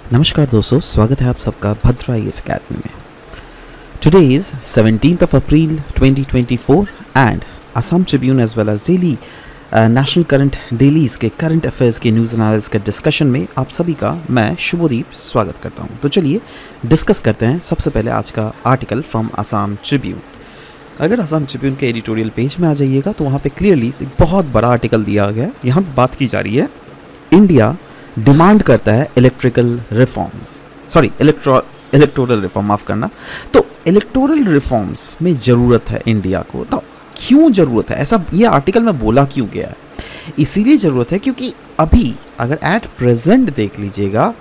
नमस्कार दोस्तों, स्वागत है आप सबका भद्रा IAS अकेडमी में। Today is 17th April 2024 and Assam Tribune as well as daily national current dailies के करंट अफेयर्स के न्यूज़ एनालिसिस के डिस्कशन में आप सभी का मैं शुभदीप स्वागत करता हूं। तो चलिए डिस्कस करते हैं सबसे पहले आज का आर्टिकल फ्रॉम असम ट्रिब्यून। अगर असम ट्रिब्यून के एडिटोरियल पेज में आ जाइएगा तो वहाँ पे क्लियरली एक बहुत बड़ा आर्टिकल दिया गया है। यहाँ पे बात की जा रही है इंडिया डिमांड करता है इलेक्टोरल रिफॉर्म, माफ़ करना। तो इलेक्टोरल रिफॉर्म्स में ज़रूरत है इंडिया को। तो क्यों ज़रूरत है, ऐसा ये आर्टिकल में बोला क्यों गया है? इसीलिए ज़रूरत है क्योंकि अभी अगर एट प्रेजेंट देख लीजिएगा,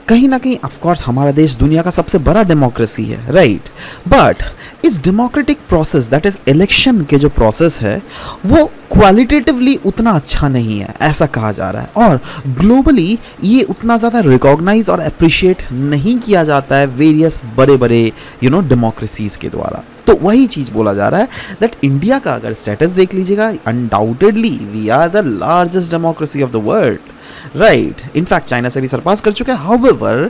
कहीं ना कहीं ऑफकोर्स हमारा देश दुनिया का सबसे बड़ा डेमोक्रेसी है, राइट। बट इस democratic process that is election के जो प्रोसेस है वो क्वालिटेटिवली उतना अच्छा नहीं है, ऐसा कहा जा रहा है। और ग्लोबली ये उतना ज़्यादा रिकॉग्नाइज और अप्रिशिएट नहीं किया जाता है वेरियस बड़े बड़े डेमोक्रेसीज के द्वारा। तो वही चीज़ बोला जा रहा है दैट इंडिया का अगर स्टेटस देख लीजिएगा, undoubtedly we are the largest democracy of the world, right. In fact China से भी सरपास कर चुका है। हाउएवर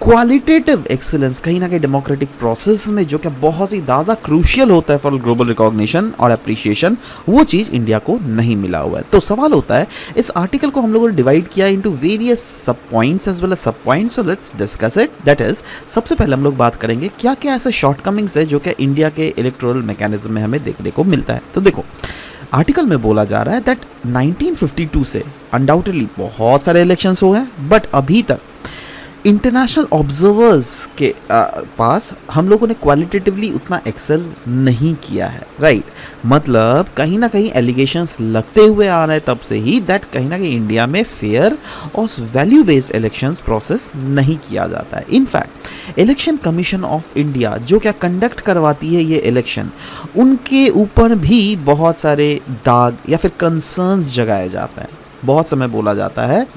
क्वालिटेटिव एक्सीलेंस कहीं ना कहीं डेमोक्रेटिक प्रोसेस में जो कि बहुत ही ज़्यादा क्रूशियल होता है फॉर ग्लोबल रिकॉग्निशन और अप्रिशिएशन, वो चीज़ इंडिया को नहीं मिला हुआ है। तो सवाल होता है, इस आर्टिकल को हम लोगों ने डिवाइड किया इनटू वेरियस सब पॉइंट्स एज वेल एज सब points. So let's discuss it. That is, सबसे पहले हम लोग बात करेंगे क्या क्या ऐसे शॉर्टकमिंग्स है जो कि इंडिया के इलेक्टोरल मैकेनिज्म में हमें देखने को मिलता है। तो देखो, आर्टिकल में बोला जा रहा है दैट 1952 से अनडाउटेडली बहुत सारे इलेक्शंस हुए हैं, बट अभी तक इंटरनेशनल ऑब्जर्वर्स के पास हम लोगों ने क्वालिटेटिवली उतना एक्सेल नहीं किया है, राइट। मतलब कहीं ना कहीं एलिगेशंस लगते हुए आ रहे हैं तब से ही दैट कहीं ना कहीं इंडिया में फेयर और वैल्यू बेस्ड इलेक्शंस प्रोसेस नहीं किया जाता है। In fact election commission of India जो क्या कंडक्ट करवाती है ये इलेक्शन, उनके ऊपर भी बहुत सारे दाग या फिर कंसर्न्स जगाए जाते हैं। बहुत समय बोला जाता है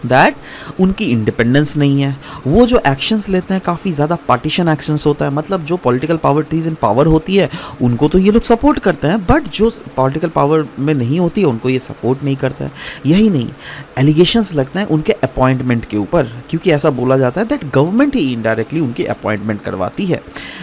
दैट उनकी इंडिपेंडेंस नहीं है, वो जो एक्शंस लेते हैं काफ़ी ज़्यादा पार्टीशन एक्शंस होता है। मतलब जो पॉलिटिकल पावर्टीज इन पावर होती है उनको तो ये लोग सपोर्ट करते हैं, बट जो पॉलिटिकल पावर में नहीं होती है उनको ये सपोर्ट नहीं करता है। यही नहीं, एलिगेशंस लगते हैं उनके अपॉइंटमेंट के ऊपर, क्योंकि ऐसा बोला जाता है दैट गवर्नमेंट ही इनडायरेक्टली उनकी अपॉइंटमेंट करवाती है।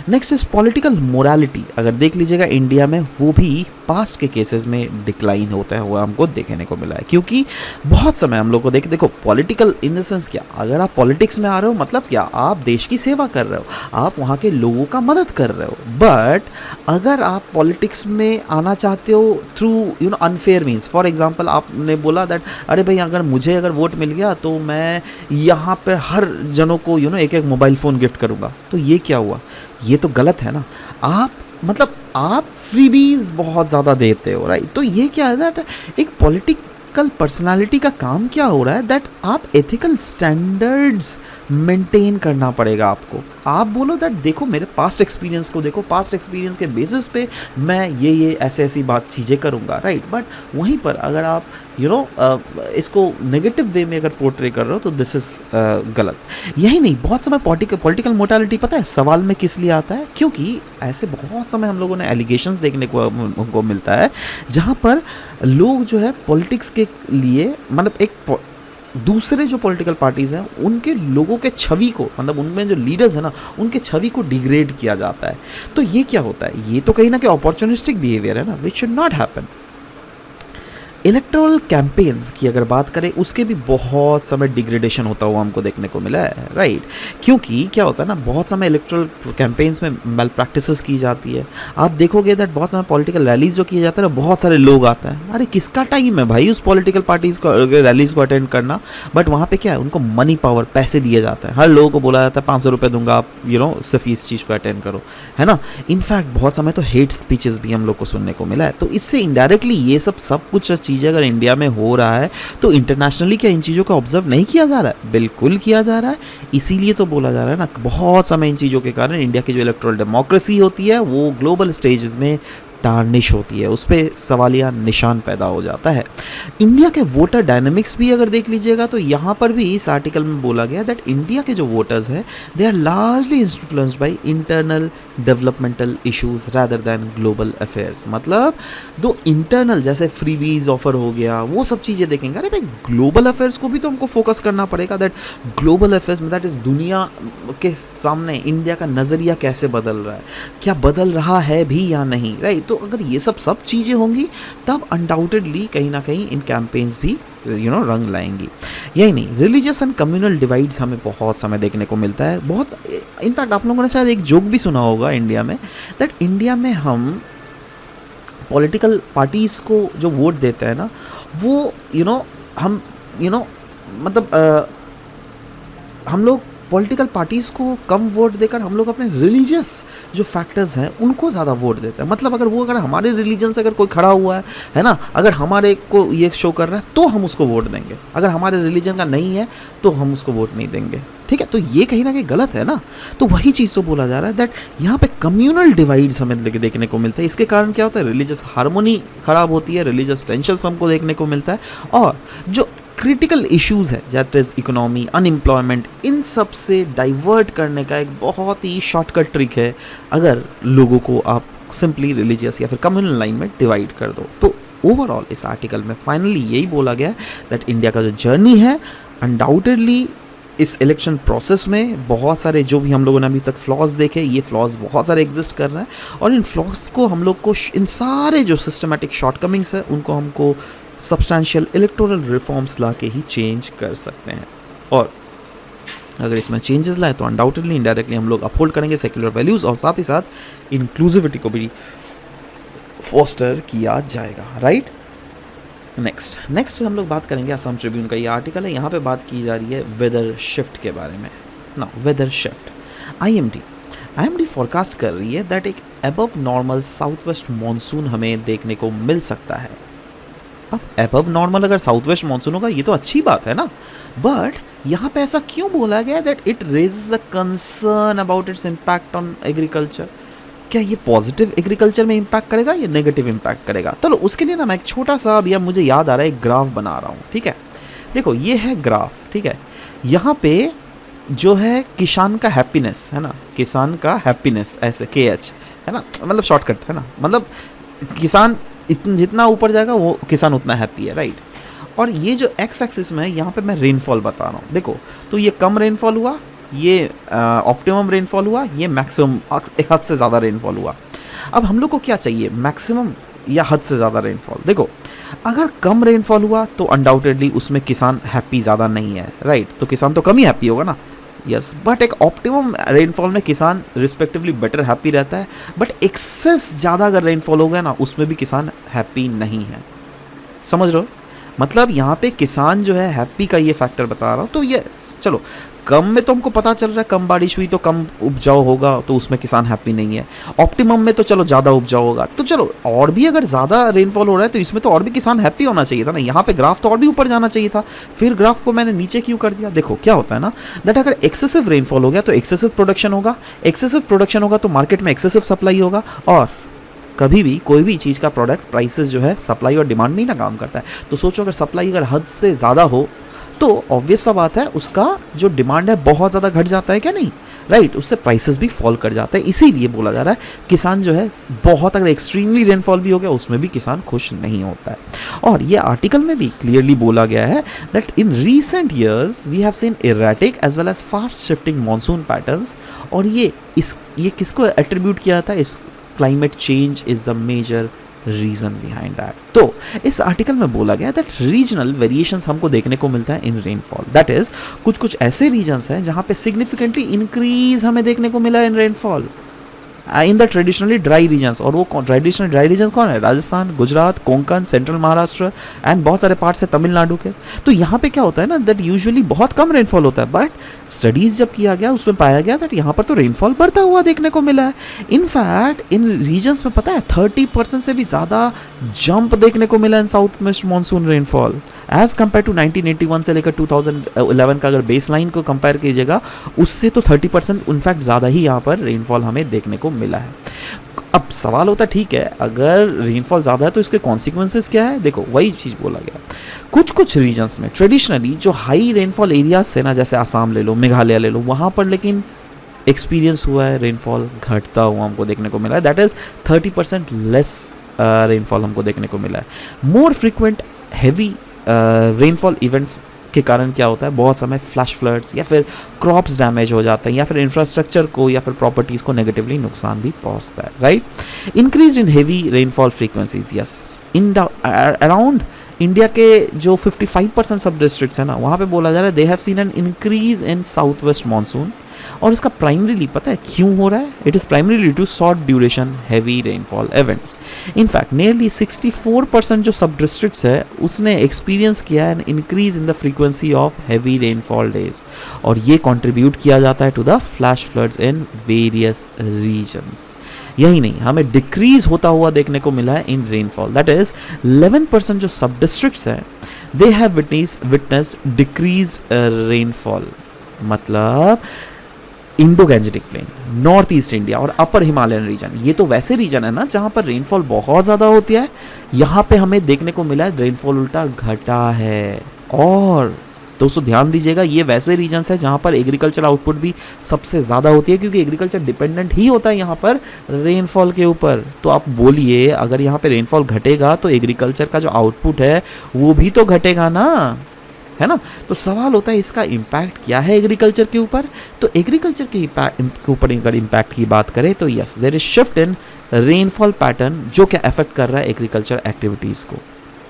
Next is political morality. अगर देख लीजिएगा इंडिया में, वो भी पास्ट के केसेस में डिक्लाइन होता है हुआ हमको देखने को मिला है। क्योंकि बहुत समय हम लोग को देखो पॉलिटिकल इन द सेंस क्या, अगर आप पॉलिटिक्स में आ रहे हो मतलब क्या, आप देश की सेवा कर रहे हो, आप वहाँ के लोगों का मदद कर रहे हो। बट अगर आप पॉलिटिक्स में आना चाहते हो through unfair means, for example आपने बोला दैट अरे भाई अगर वोट मिल गया तो मैं यहाँ पर हर जनों को एक एक मोबाइल फ़ोन गिफ्ट करूँगा, तो ये क्या हुआ? ये तो गलत है ना। आप फ्रीबीज बहुत ज़्यादा देते हो, राइट। तो ये क्या है दैट एक पॉलिटिकल पर्सनालिटी का काम क्या हो रहा है दैट आप एथिकल स्टैंडर्ड्स मेंटेन करना पड़ेगा आपको। आप बोलो दैट देखो मेरे पास्ट एक्सपीरियंस को देखो, पास्ट एक्सपीरियंस के बेसिस पे मैं ये ऐसी चीज़ें करूँगा, राइट। बट वहीं पर अगर आप इसको नेगेटिव वे में अगर पोर्ट्रे कर रहे हो तो दिस इज़ गलत। यही नहीं, बहुत समय पॉलिटिकल मोर्टालिटी पता है सवाल में किस लिए आता है? क्योंकि ऐसे बहुत समय हम लोगों ने एलिगेशंस देखने को हमको मिलता है जहाँ पर लोग जो है पॉलिटिक्स के लिए मतलब एक दूसरे जो पॉलिटिकल पार्टीज़ हैं उनके लोगों के छवि को, मतलब उनमें जो लीडर्स हैं ना उनके छवि को डिग्रेड किया जाता है। तो ये क्या होता है? ये तो कहीं ना कहीं अपॉर्चुनिस्टिक बिहेवियर है ना, which should not happen. Electoral campaigns की अगर बात करें, उसके भी बहुत समय डिग्रेडेशन होता हुआ हमको देखने को मिला है, राइट। क्योंकि क्या होता है ना, बहुत समय इलेक्टोरल कैंपेन्स में मेल प्रैक्टिसेस की जाती है। आप देखोगे दैट बहुत समय पॉलिटिकल रैलीज जो किए जाते हैं बहुत सारे लोग आते हैं। अरे किसका टाइम है भाई उस पॉलिटिकल पार्टीज को रैलीज को अटेंड करना? बट वहाँ पे क्या है, उनको मनी पावर, पैसे दिए जाते हैं। हर लोगों को बोला जाता है 500 रुपये दूंगा आप सिर्फ इस चीज़ को अटेंड करो, है ना। इनफैक्ट बहुत समय तो हेट स्पीचेस भी हम लोग को सुनने को मिला है। तो इससे इनडायरेक्टली ये सब कुछ चीज़ें अगर इंडिया में हो रहा है तो इंटरनेशनली क्या इन चीज़ों को ऑब्जर्व नहीं किया जा रहा है? बिल्कुल किया जा रहा है। इसीलिए तो बोला जा रहा है ना, बहुत समय इन चीज़ों के कारण इंडिया की जो इलेक्टोरल डेमोक्रेसी होती है वो ग्लोबल स्टेजेस में टार्निश होती है, उस पर सवालिया निशान पैदा हो जाता है। इंडिया के वोटर डायनामिक्स भी अगर देख लीजिएगा तो यहाँ पर भी इस आर्टिकल में बोला गया दैट इंडिया के जो वोटर्स हैं they are largely influenced by internal developmental issues rather than global affairs. मतलब दो इंटरनल जैसे फ्रीबीज ऑफर हो गया वो सब चीज़ें देखेंगे, अरे भाई ग्लोबल अफेयर्स को भी तो हमको फोकस करना पड़ेगा, दैट ग्लोबल अफेयर्स में दैट इज़ दुनिया के सामने इंडिया का नज़रिया कैसे बदल रहा है, क्या बदल रहा है भी या नहीं, राइट। तो अगर ये सब चीज़ें होंगी तब अनडाउटेडली कहीं ना कहीं इन कैंपेन्स भी रंग लाएंगी। यही नहीं, रिलीजियस एंड कम्युनल डिवाइड्स हमें बहुत समय देखने को मिलता है। बहुत इनफैक्ट आप लोगों ने शायद एक जोक भी सुना होगा इंडिया में, दैट इंडिया में हम पॉलिटिकल पार्टीज़ को जो वोट देते हैं ना वो हम मतलब हम लोग पॉलिटिकल पार्टीज़ को कम वोट देकर हम लोग अपने रिलीजियस जो फैक्टर्स हैं उनको ज़्यादा वोट देते हैं। मतलब अगर हमारे रिलीजन से अगर कोई खड़ा हुआ है ना, अगर हमारे को ये शो कर रहा है तो हम उसको वोट देंगे, अगर हमारे रिलीजन का नहीं है तो हम उसको वोट नहीं देंगे, ठीक है। तो ये कहीं ना कहीं गलत है ना। तो वही चीज़ तो बोला जा रहा है दैट यहाँ पे कम्युनल डिवाइड्स हमें देखने को मिलता है। इसके कारण क्या होता है, रिलीजियस हार्मोनी खराब होती है, रिलीजियस टेंशन हमको देखने को मिलता है, और जो क्रिटिकल इश्यूज है दैट इज इकोनॉमी, अनएम्प्लॉयमेंट, इन सब से डाइवर्ट करने का एक बहुत ही शॉर्टकट ट्रिक है अगर लोगों को आप सिंपली रिलीजियस या फिर कम्युनल लाइन में डिवाइड कर दो। तो ओवरऑल इस आर्टिकल में फाइनली यही बोला गया है दैट इंडिया का जो जर्नी है अनडाउटेडली इस इलेक्शन प्रोसेस में बहुत सारे जो भी हम लोगों ने अभी तक फ्लॉज देखे, ये फ्लॉज बहुत सारे एग्जिस्ट कर रहे हैं, और इन फ्लॉज को हम लोग को इन सारे जो सिस्टमेटिक शॉर्टकमिंग्स है उनको हमको सब्सटैंशियल इलेक्टोरल रिफॉर्म्स ला के ही चेंज कर सकते हैं। और अगर इसमें चेंजेस लाए तो अनडाउटेडली इनडायरेक्टली हम लोग अपहोल्ड करेंगे सेक्युलर वैल्यूज़, और साथ ही साथ इंक्लूसिविटी को भी फोस्टर किया जाएगा, राइट। नेक्स्ट हम लोग बात करेंगे असम ट्रिब्यून का ये आर्टिकल है, यहाँ पे बात की जा रही है वेदर शिफ्ट के बारे में ना। वेदर शिफ्ट IMD फोरकास्ट कर रही है दैट एक above normal south west monsoon हमें देखने को मिल सकता है। अब अबव नॉर्मल अगर साउथ वेस्ट मानसून होगा ये तो अच्छी बात है ना, बट यहाँ पे ऐसा क्यों बोला गया that it raises the concern about its impact on agriculture. क्या ये पॉजिटिव एग्रीकल्चर में इम्पैक्ट करेगा या नेगेटिव इम्पैक्ट करेगा? चलो उसके लिए ना मैं एक छोटा सा अभी मुझे याद आ रहा है एक ग्राफ बना रहा हूँ, ठीक है। देखो ये है ग्राफ, ठीक है। यहाँ पे जो है किसान का हैप्पीनेस है ना, किसान का हैप्पीनेस ऐसे KH है ना, मतलब शॉर्टकट है ना, मतलब किसान जितना ऊपर जाएगा वो किसान उतना हैप्पी है, राइट। और ये जो एक्स एक्सिस में है यहाँ पे मैं रेनफॉल बता रहा हूँ, देखो तो ये कम रेनफॉल हुआ, ये ऑप्टिमम रेनफॉल हुआ, ये मैक्सिमम एक हद से ज़्यादा रेनफॉल हुआ। अब हम लोग को क्या चाहिए, मैक्सिमम या हद से ज़्यादा रेनफॉल। देखो अगर कम रेनफॉल हुआ तो अनडाउटेडली उसमें किसान हैप्पी ज़्यादा नहीं है, राइट, तो किसान तो कम ही हैप्पी होगा ना, यस। बट एक ऑप्टिमम रेनफॉल में किसान रिस्पेक्टिवली बेटर हैप्पी रहता है, बट एक्सेस ज़्यादा अगर रेनफॉल हो गया ना उसमें भी किसान हैप्पी नहीं है, समझ रहे हो। मतलब यहाँ पे किसान जो है हैप्पी का ये फैक्टर बता रहा हूँ। तो ये चलो कम में तो हमको पता चल रहा है कम बारिश हुई तो कम उपजाऊ होगा, तो उसमें किसान हैप्पी नहीं है। ऑप्टिमम में तो चलो ज़्यादा उपजाऊ होगा, तो चलो और भी अगर ज़्यादा रेनफॉल हो रहा है तो इसमें तो और भी किसान हैप्पी होना चाहिए था ना। यहाँ पे ग्राफ तो और भी ऊपर जाना चाहिए था, फिर ग्राफ को मैंने नीचे क्यों कर दिया। देखो क्या होता है ना दैट अगर एक्सेसिव रेनफॉल हो गया तो एक्सेसिव प्रोडक्शन होगा, एक्सेसिव प्रोडक्शन होगा तो मार्केट में एक्सेसिव सप्लाई होगा, और कभी भी कोई भी चीज़ का प्रोडक्ट प्राइसेस जो है सप्लाई और डिमांड नहीं ना काम करता है। तो सोचो अगर सप्लाई अगर हद से ज़्यादा हो तो ऑब्वियस सा बात है उसका जो डिमांड है बहुत ज़्यादा घट जाता है, क्या नहीं, राइट, उससे प्राइसेस भी फॉल कर जाता है। इसीलिए बोला जा रहा है किसान जो है बहुत अगर एक्सट्रीमली रेनफॉल भी हो गया उसमें भी किसान खुश नहीं होता है। और ये आर्टिकल में भी क्लियरली बोला गया है that in recent years we have seen erratic as well as fast shifting monsoon patterns, और ये किसको एट्रीब्यूट किया था, इस climate change is the major reason behind that. तो इस आर्टिकल में बोला गया दैट रीजनल वेरिएशंस हमको देखने को मिलता है इन रेनफॉल, दैट इज कुछ ऐसे रीजन्स हैं जहां पे सिग्निफिकेंटली इंक्रीज हमें देखने को मिला in rainfall in the traditionally dry regions. और वो ट्रेडिशनल ड्राई रीजन्स कौन है, राजस्थान, गुजरात, कोंकण, सेंट्रल महाराष्ट्र एंड बहुत सारे पार्ट्स है तमिलनाडु के। तो यहाँ पे क्या होता है ना दैट यूजुअली बहुत कम रेनफॉल होता है, बट स्टडीज जब किया गया उसमें पाया गया दैट यहाँ पर तो रेनफॉल बढ़ता हुआ देखने को मिला है। इनफैक्ट इन रीजन्स में पता है 30% से भी ज़्यादा जंप देखने को मिला in south west monsoon rainfall as compare to 1981 से लेकर 2011 का अगर बेस लाइन को कंपेयर कीजिएगा उससे तो 30% इनफैक्ट ज़्यादा ही यहाँ पर रेनफॉल हमें देखने को मिला है। अब सवाल होता है ठीक है अगर रेनफॉल ज़्यादा है तो इसके कॉन्सिक्वेंसेस क्या है। देखो वही चीज़ बोला गया, कुछ रीजन्स में ट्रेडिशनली जो हाई रेनफॉल एरियाज थे ना, जैसे आसाम ले लो, मेघालय ले लो, वहाँ पर लेकिन एक्सपीरियंस हुआ है रेनफॉल घटता हुआ हमको देखने को मिला है, दैट इज़ 30% लेस रेनफॉल हमको देखने को मिला है। मोर फ्रिक्वेंट हैवी रेनफॉल इवेंट्स के कारण क्या होता है, बहुत समय फ्लैश फ्लड्स या फिर क्रॉप्स डैमेज हो जाते हैं या फिर इंफ्रास्ट्रक्चर को या फिर प्रॉपर्टीज़ को नेगेटिवली नुकसान भी पहुंचता है, right. Increase in heavy rainfall frequencies, yes, in around India के जो 55% सब डिस्ट्रिक्ट्स हैं ना, वहाँ पे बोला जा रहा है they have seen an increase in south west monsoon. और इसका प्राइमरीली पता है क्यों हो रहा है, it is primarily to short duration heavy rainfall events. In fact nearly 64% जो सब डिस्ट्रिक्ट्स है उसने एक्सपीरियंस किया है an increase in the frequency of heavy rainfall days, और ये कंट्रीब्यूट किया जाता है to the flash floods in various regions. यही नहीं, हमें डिक्रीज होता हुआ देखने को मिला है इन रेनफॉल, दैट इज 11% जो सब डिस्ट्रिक्ट्स हैं they have witnessed decrease rainfall. मतलब Indo Gangetic plain, north east India और अपर हिमालयन रीजन, ये तो वैसे रीजन है ना जहाँ पर रेनफॉल बहुत ज़्यादा होती है, यहाँ पे हमें देखने को मिला है रेनफॉल उल्टा घटा है। और दोस्तों ध्यान दीजिएगा, ये वैसे रीजन्स है जहाँ पर एग्रीकल्चर आउटपुट भी सबसे ज़्यादा होती है, क्योंकि एग्रीकल्चर डिपेंडेंट ही होता है यहाँ पर रेनफॉल के ऊपर। तो आप बोलिए अगर यहाँ पे रेनफॉल घटेगा तो एग्रीकल्चर का जो आउटपुट है वो भी तो घटेगा ना, है ना। तो सवाल होता है इसका इम्पैक्ट क्या है एग्रीकल्चर के ऊपर। तो एग्रीकल्चर के ऊपर अगर इम्पैक्ट की बात करें तो yes, there is shift in rainfall pattern, जो क्या अफेक्ट कर रहा है एग्रीकल्चर एक्टिविटीज़ को।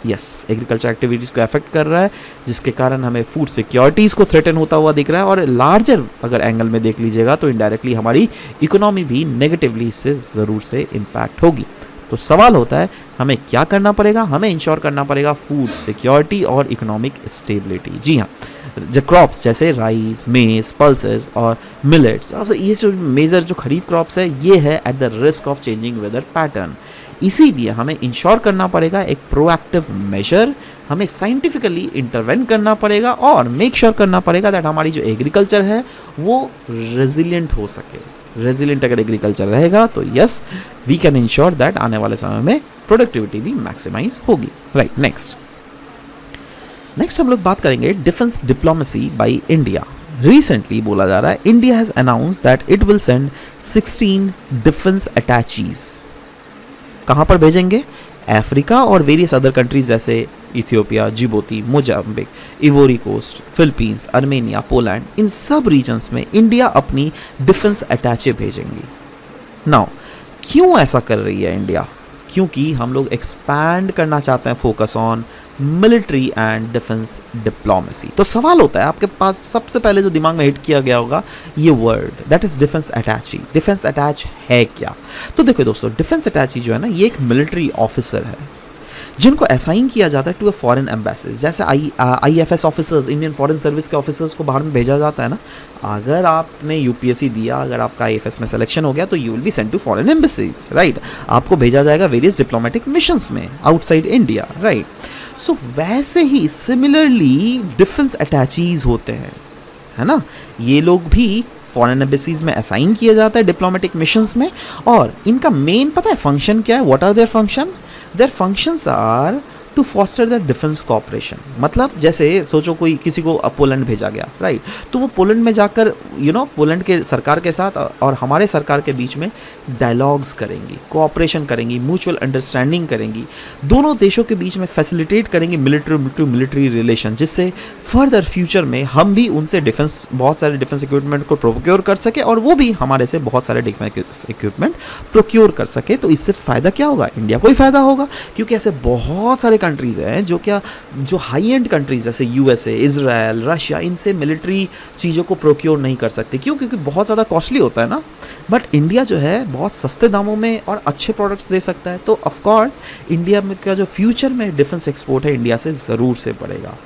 यस, एग्रीकल्चर एक्टिविटीज़ को अफेक्ट कर रहा है, जिसके कारण हमें फूड सिक्योरिटीज़ को थ्रेटन होता हुआ दिख रहा है। और लार्जर अगर एंगल में देख लीजिएगा तो इनडायरेक्टली हमारी इकोनॉमी भी नेगेटिवली इससे ज़रूर से इम्पैक्ट होगी। तो सवाल होता है हमें क्या करना पड़ेगा, हमें इंश्योर करना पड़ेगा फूड सिक्योरिटी और इकोनॉमिक स्टेबिलिटी। जी हाँ, जो क्रॉप्स जैसे राइस, मेज, पल्सेस और मिलेट्स, ये जो मेजर जो खरीफ क्रॉप्स है ये है at the risk of changing weather pattern. इसीलिए हमें इंश्योर करना पड़ेगा एक प्रोएक्टिव मेजर, हमें साइंटिफिकली इंटरवेन करना पड़ेगा और मेक श्योर करना पड़ेगा दैट हमारी जो एग्रीकल्चर है वो रेजिलिएंट हो सके। रेजिलिएंट अगर एग्रीकल्चर रहेगा तो yes, we can ensure that आने वाले समय में प्रोडक्टिविटी भी मैक्सिमाइज होगी, राइट। नेक्स्ट हम लोग बात करेंगे defence diplomacy by India. Recently बोला जा रहा है India has announce that it will send 16 defence attaches. कहाँ पर भेजेंगे? अफ्रीका और वेरियस अदर कंट्रीज जैसे Ethiopia, Djibouti, Mozambique, Ivory Coast, Philippines, Armenia, Poland, इन सब रीजन्स में इंडिया अपनी डिफेंस अटैचे भेजेंगी। नाउ क्यों ऐसा कर रही है इंडिया? क्योंकि हम लोग एक्सपैंड करना चाहते हैं focus on military and defence diplomacy. तो सवाल होता है आपके पास सबसे पहले जो दिमाग में हिट किया गया होगा ये word, that is defence attache. Defence attach है क्या? तो देखो दोस्तों, डिफेंस अटैची जो है ना ये एक मिलिट्री ऑफिसर है जिनको असाइन किया जाता है टू अ फॉरेन एम्बेसीज। जैसे IFS officers, Indian foreign service के ऑफिसर्स को बाहर में भेजा जाता है ना। अगर आपने UPSC दिया, अगर आपका IFS में सिलेक्शन हो गया तो you will be sent to foreign embassies, right. आपको भेजा जाएगा वेरियस डिप्लोमेटिक मिशंस में आउटसाइड इंडिया, राइट। सो वैसे ही सिमिलरली डिफेंस अटैचीज होते हैं, है ना। ये लोग भी फॉरेन एम्बेसीज में असाइन किया जाता है डिप्लोमेटिक मिशंस में। और इनका मेन पता है फंक्शन क्या है? What are their function? Their functions are to foster the defense cooperation। मतलब जैसे सोचो कोई किसी को पोलैंड भेजा गया, राइट। तो वो पोलैंड में जाकर पोलैंड के सरकार के साथ और हमारे सरकार के बीच में डायलॉग्स करेंगी, कोऑपरेशन करेंगी, म्यूचुअल अंडरस्टैंडिंग करेंगी, दोनों देशों के बीच में फैसिलिटेट करेंगी मिलिट्री रिलेशन, जिससे फर्दर फ्यूचर में हम भी उनसे बहुत सारे डिफेंस इक्विपमेंट को प्रोक्योर कर सके और वो भी हमारे से बहुत सारे डिफेंस इक्विपमेंट प्रोक्योर कर सके। तो इससे फ़ायदा क्या होगा? इंडिया को ही फ़ायदा होगा, क्योंकि ऐसे बहुत सारे कंट्रीज़ हैं जो हाई एंड कंट्रीज जैसे USA, इजराइल, रशिया, इनसे मिलिट्री चीज़ों को प्रोक्योर नहीं कर सकते। क्यों? क्योंकि बहुत ज़्यादा कॉस्टली होता है ना। बट इंडिया जो है बहुत सस्ते दामों में और अच्छे प्रोडक्ट्स दे सकता है। तो ऑफ कोर्स इंडिया में का जो फ्यूचर में डिफेंस एक्सपोर्ट है इंडिया से ज़रूर से बढ़ेगा।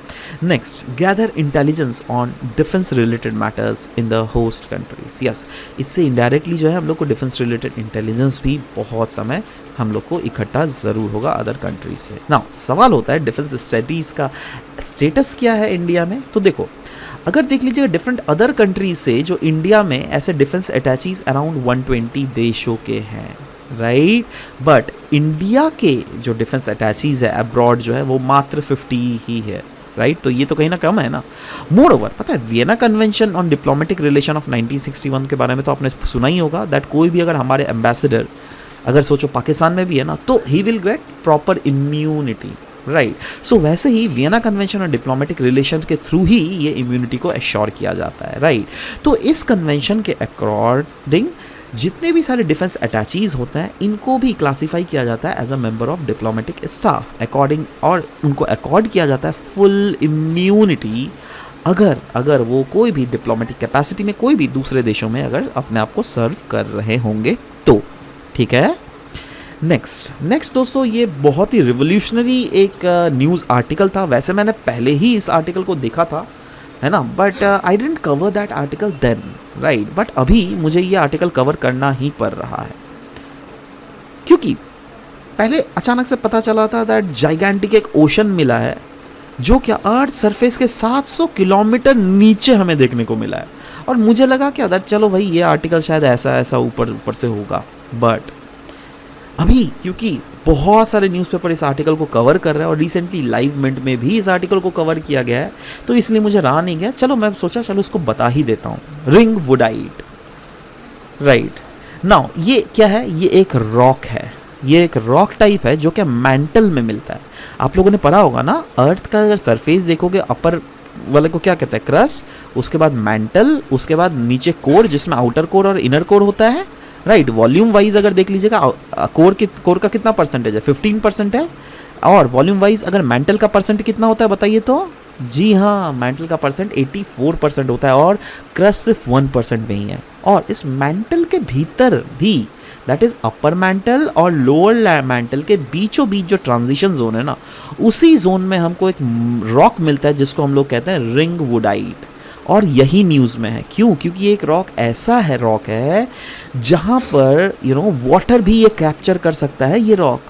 Next, gather intelligence on defence related matters in the host countries. Yes, इससे इनडायरेक्टली जो है हम लोग को डिफेंस रिलेटेड इंटेलिजेंस भी बहुत समय हम लोग को इकट्ठा ज़रूर होगा अदर कंट्रीज से। नाउ सवाल होता है डिफेंस स्टडीज़ का स्टेटस क्या है इंडिया में? तो देखो, अगर देख लीजिएगा डिफरेंट अदर कंट्रीज से जो इंडिया में ऐसे डिफेंस अटैचीज अराउंड 120 देशों के हैं, राइट। बट इंडिया के जो डिफेंस अटैचीज है अब्रॉड जो है वो मात्र 50 ही है। राइट, तो ये तो कहीं ना कम है ना। मोर ओवर, पता है Vienna convention on diplomatic relation of 1961 के बारे में तो आपने सुना ही होगा, दैट कोई भी अगर हमारे एम्बेसडर अगर सोचो पाकिस्तान में भी है ना, तो he will get proper immunity, right. So वैसे ही वियना कन्वेंशन और डिप्लोमेटिक रिलेशन के थ्रू ही ये इम्यूनिटी को एश्योर किया जाता है, राइट। तो इस कन्वेंशन के अकॉर्डिंग जितने भी सारे डिफेंस अटैचीज होते हैं इनको भी क्लासीफाई किया जाता है as a member of diplomatic staff according, और उनको अकॉर्ड किया जाता है फुल इम्यूनिटी अगर वो कोई भी डिप्लोमेटिक कैपेसिटी में कोई भी दूसरे देशों में अगर अपने आप को सर्व कर रहे होंगे तो, ठीक है। नेक्स्ट दोस्तों, ये बहुत ही रिवोल्यूशनरी एक न्यूज़ आर्टिकल था। वैसे मैंने पहले ही इस आर्टिकल को देखा था, है ना, but I didn't cover that article then, right. But अभी मुझे ये आर्टिकल कवर करना ही पड़ रहा है क्योंकि पहले अचानक से पता चला था दैट जाइगेंटिक एक ओशन मिला है जो क्या अर्थ सरफेस के 700 किलोमीटर नीचे हमें देखने को मिला है। और मुझे लगा क्या दैट चलो भाई ये आर्टिकल शायद ऐसा ऊपर से होगा, बट अभी क्योंकि बहुत सारे न्यूज़पेपर इस आर्टिकल को कवर कर रहे हैं और रिसेंटली लाइव मिनट में भी इस आर्टिकल को कवर किया गया है, तो इसलिए मुझे रहा नहीं गया, चलो मैं सोचा चलो इसको बता ही देता हूँ। Ring वुडाइट, right. नाउ ये क्या है, ये एक रॉक है, ये एक रॉक टाइप है जो कि मैंटल में मिलता है। आप लोगों ने पढ़ा होगा ना, अर्थ का अगर सरफेस देखोगे अपर वाले को क्या कहते हैं, क्रस्ट, उसके बाद मैंटल, उसके बाद नीचे कोर जिसमें आउटर कोर और इनर कोर होता है, राइट। वॉल्यूम वाइज अगर देख लीजिएगा कोर का कितना परसेंटेज है, 15% है। और वॉल्यूम वाइज अगर मैंटल का परसेंट कितना होता है बताइए तो, जी हाँ, मैंटल का परसेंट 84% होता है और क्रस्ट सिर्फ 1% में ही है। और इस मैंटल के भीतर भी, दैट इज अपर मैंटल और लोअर मैंटल के बीचों बीच जो ट्रांजिशन जोन है ना, उसी जोन में हमको एक रॉक मिलता है जिसको हम लोग कहते हैं रिंग वुडाइट। और यही न्यूज़ में है, क्यों? क्योंकि एक रॉक ऐसा है, रॉक है जहाँ पर वाटर भी ये कैप्चर कर सकता है ये रॉक।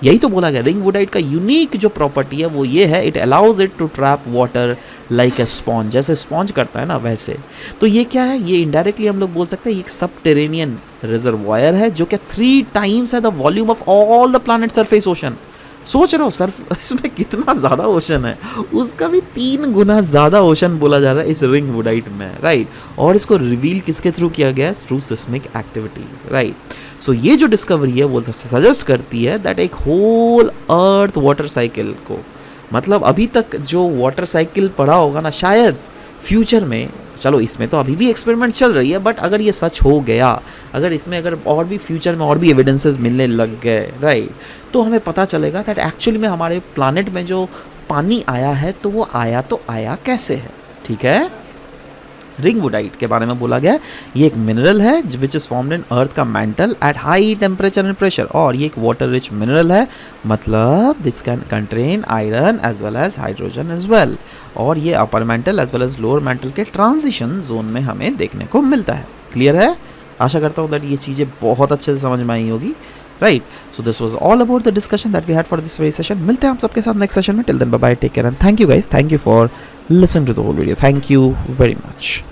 यही तो बोला गया, रिंग वुडाइट का यूनिक जो प्रॉपर्टी है वो ये है, it allows it to trap water like a sponge, जैसे स्पॉन्ज करता है ना वैसे। तो ये क्या है, ये इनडायरेक्टली हम लोग बोल सकते हैं ये एक सबटेरेनियन रिजर्वायर है जो कि 3 टाइम्स है the volume of all the planet surface ocean. सोच रहे हो इसमें कितना ज़्यादा ओशन है, उसका भी 3 गुना ज़्यादा ओशन बोला जा रहा है इस रिंग वुडाइट में, राइट। और इसको रिवील किसके थ्रू किया गया है, थ्रू सिस्मिक एक्टिविटीज़, राइट। सो ये जो डिस्कवरी है वो सजेस्ट करती है दैट एक होल अर्थ वाटर साइकिल को, मतलब अभी तक जो वाटर साइकिल पढ़ा होगा ना, शायद फ्यूचर में, चलो इसमें तो अभी भी एक्सपेरिमेंट चल रही है, बट अगर ये सच हो गया, अगर इसमें अगर और भी फ्यूचर में और भी एविडेंसेस मिलने लग गए, राइट, तो हमें पता चलेगा दैट एक्चुअली में हमारे प्लानट में जो पानी आया है तो वो आया कैसे है, ठीक है। रिंग वुडाइट के बारे में बोला गया, ये एक मिनरल है which is formed in earth का mantle at high temperature and pressure, और ये एक वाटर रिच मिनरल है, मतलब this can contain iron as well as hydrogen as well. और ये upper mantle as well as lower mantle के transition zone में हमें देखने को मिलता है। क्लियर है? आशा करता हूँ दैट ये चीज़ें बहुत अच्छे से समझ में आई होगी, right. So this was all about the discussion that we had for this very session. मिलते हैं हम सबके साथ नेक्स्ट सेशन में। Till then bye bye, take care and thank you guys, thank you for listening to the whole video, thank you very much.